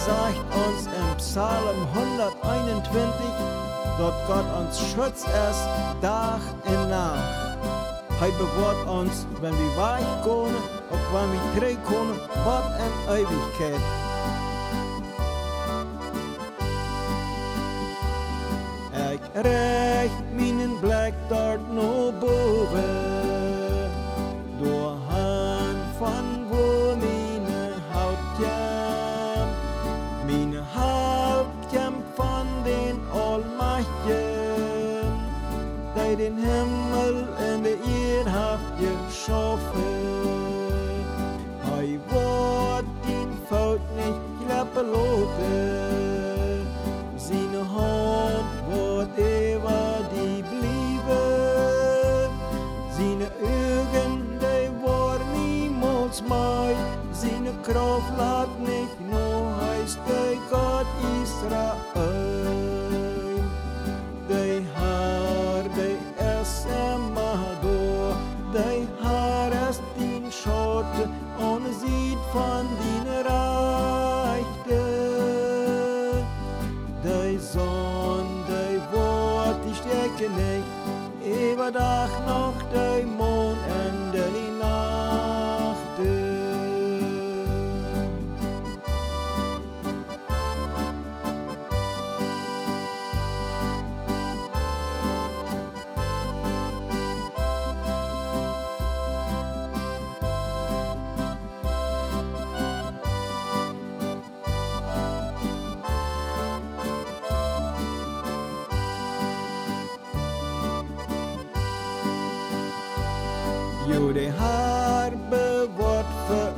sagt uns im Psalm 121, dass Gott uns schützt erst Tag und Nacht. Hij bewahrt uns, wenn wir weit können, auch wenn wir drei können, Gott in Ewigkeit. Ich recht meinen Blick dort nur boven, door Hand von wo meine Haupt jam, meine Haupt jam von den Allmächtigen, die den Himmel in der Erde haft geschaffen. Hij wordt den Fout nicht klappen lassen, seine Hand wordt eeuwig die blijven, seine Augen die worden niemals mai, seine Kraft laat nicht nur heißt der Gott Israel. Die Haar, die ist immer da, die Haar ist den Schatten und sieht von den Rechte. Die Sonne, die Wort, die stärke nicht, über Tag noch die Mond in die Nacht. Jo, de Haar bewahrt für